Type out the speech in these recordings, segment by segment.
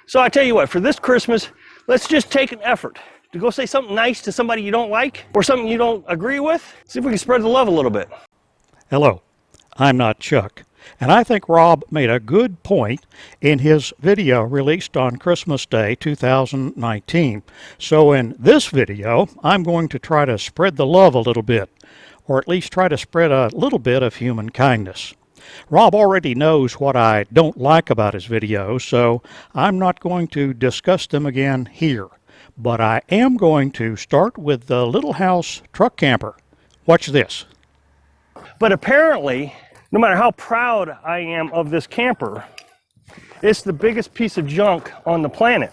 So I tell you what, for this Christmas, let's just take an effort to go say something nice to somebody you don't like or something you don't agree with. See if we can spread the love a little bit. Hello, I'm not Chuck, and I think Rob made a good point in his video released on Christmas Day 2019. So in this video, I'm going to try to spread the love a little bit, or at least try to spread a little bit of human kindness. Rob already knows what I don't like about his videos, so I'm not going to discuss them again here. But I am going to start with the Little House Truck Camper. Watch this. But apparently, no matter how proud I am of this camper, it's the biggest piece of junk on the planet.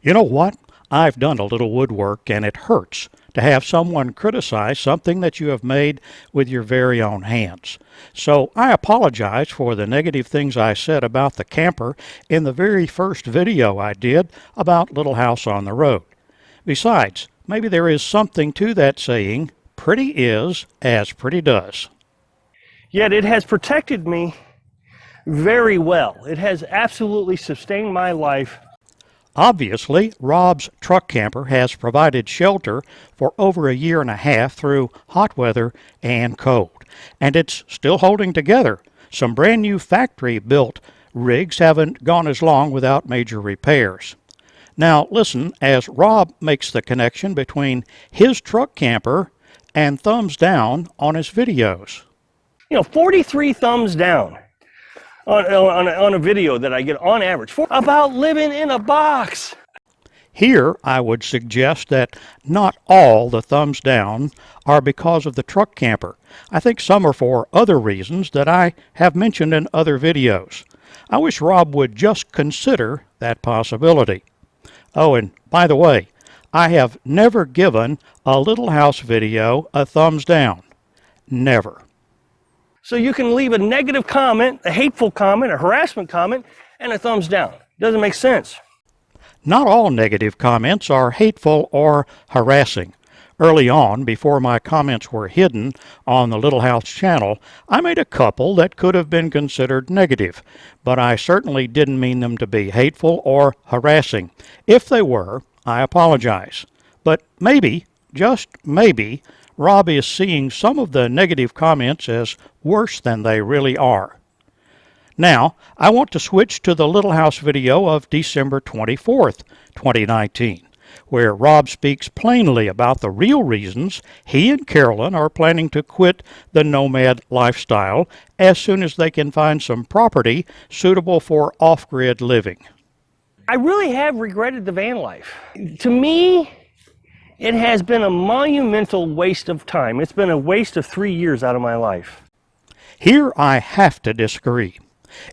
You know what? I've done a little woodwork, and it hurts to have someone criticize something that you have made with your very own hands. So I apologize for the negative things I said about the camper in the very first video I did about Little House on the Road. Besides, maybe there is something to that saying, pretty is as pretty does. Yet it has protected me very well. It has absolutely sustained my life. Obviously, Rob's truck camper has provided shelter for over a year and a half through hot weather and cold, and it's still holding together. Some brand new factory-built rigs haven't gone as long without major repairs. Now listen as Rob makes the connection between his truck camper and thumbs down on his videos. 43 thumbs down on a video that I get on average about living in a box. Here, I would suggest that not all the thumbs down are because of the truck camper. I think some are for other reasons that I have mentioned in other videos. I wish Rob would just consider that possibility. Oh, and by the way, I have never given a Little House video a thumbs down. Never. So you can leave a negative comment, a hateful comment, a harassment comment, and a thumbs down. Doesn't make sense. Not all negative comments are hateful or harassing. Early on, before my comments were hidden on the Little House channel, I made a couple that could have been considered negative, but I certainly didn't mean them to be hateful or harassing. If they were, I apologize. But maybe, just maybe, Rob is seeing some of the negative comments as worse than they really are. Now, I want to switch to the Little House video of December 24th, 2019, where Rob speaks plainly about the real reasons he and Carolyn are planning to quit the nomad lifestyle as soon as they can find some property suitable for off-grid living. I really have regretted the van life. To me, it has been a monumental waste of time. It's been a waste of 3 years out of my life. Here I have to disagree.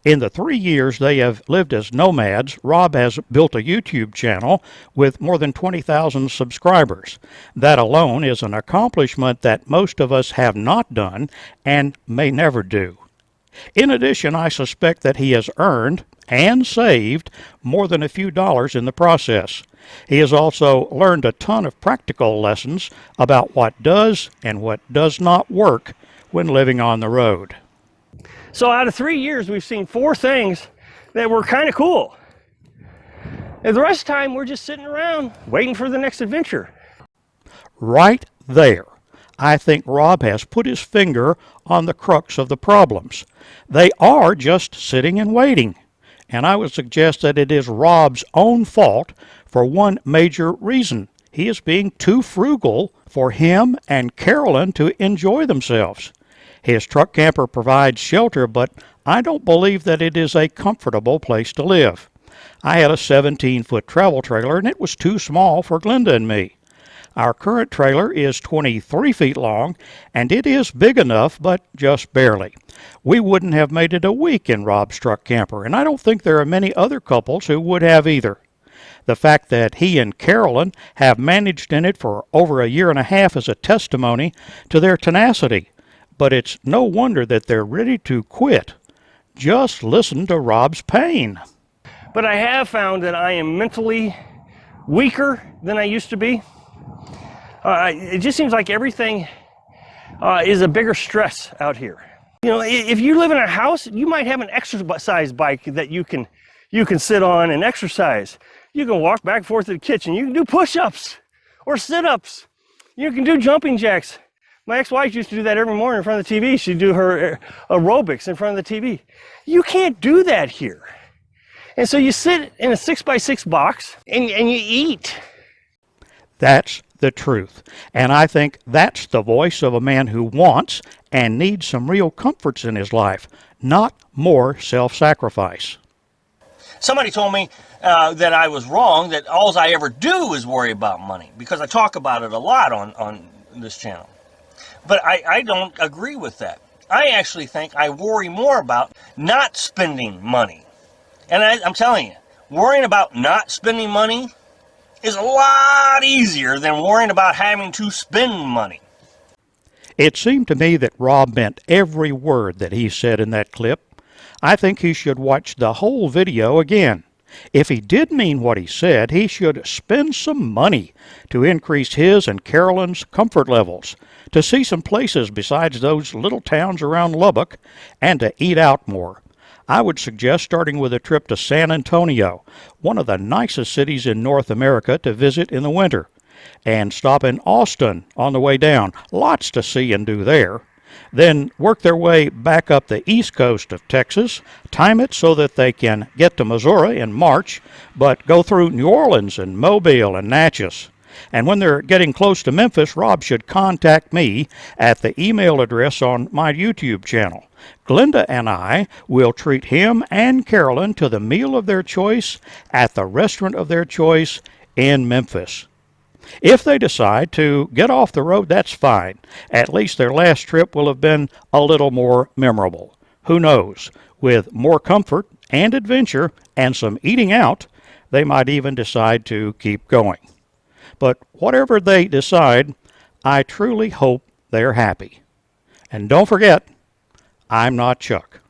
In the 3 years they have lived as nomads, Rob has built a YouTube channel with more than 20,000 subscribers. That alone is an accomplishment that most of us have not done and may never do. In addition, I suspect that he has earned and saved more than a few dollars in the process. He has also learned a ton of practical lessons about what does and what does not work when living on the road. So out of 3 years, we've seen 4 things that were kind of cool. And the rest of the time, we're just sitting around waiting for the next adventure. Right there, I think Rob has put his finger on the crux of the problems. They are just sitting and waiting. And I would suggest that it is Rob's own fault for one major reason. He is being too frugal for him and Carolyn to enjoy themselves. His truck camper provides shelter, but I don't believe that it is a comfortable place to live. I had a 17-foot travel trailer, and it was too small for Glenda and me. Our current trailer is 23 feet long, and it is big enough, but just barely. We wouldn't have made it a week in Rob's truck camper, and I don't think there are many other couples who would have either. The fact that he and Carolyn have managed in it for over a year and a half is a testimony to their tenacity, but it's no wonder that they're ready to quit. Just listen to Rob's pain. But I have found that I am mentally weaker than I used to be. It just seems like everything is a bigger stress out here. If you live in a house, you might have an exercise bike that you can You can sit on and exercise. You can walk back and forth to the kitchen. You can do push-ups or sit-ups. You can do jumping jacks. My ex-wife used to do that every morning in front of the TV. She'd do her aerobics in front of the TV. You can't do that here. And so you sit in a 6x6 box and you eat. That's the truth. And I think that's the voice of a man who wants and needs some real comforts in his life, not more self-sacrifice. Somebody told me that I was wrong, that all I ever do is worry about money, because I talk about it a lot on this channel. But I don't agree with that. I actually think I worry more about not spending money. And I'm telling you, worrying about not spending money is a lot easier than worrying about having to spend money. It seemed to me that Rob meant every word that he said in that clip. I think he should watch the whole video again. If he did mean what he said, he should spend some money to increase his and Carolyn's comfort levels, to see some places besides those little towns around Lubbock, and to eat out more. I would suggest starting with a trip to San Antonio, one of the nicest cities in North America to visit in the winter, and stop in Austin on the way down. Lots to see and do there. Then work their way back up the east coast of Texas, time it so that they can get to Missouri in March, but go through New Orleans and Mobile and Natchez. And when they're getting close to Memphis, Rob should contact me at the email address on my YouTube channel. Glenda and I will treat him and Carolyn to the meal of their choice at the restaurant of their choice in Memphis. If they decide to get off the road, that's fine. At least their last trip will have been a little more memorable. Who knows? With more comfort and adventure and some eating out, they might even decide to keep going. But whatever they decide, I truly hope they're happy. And don't forget, I'm not Chuck.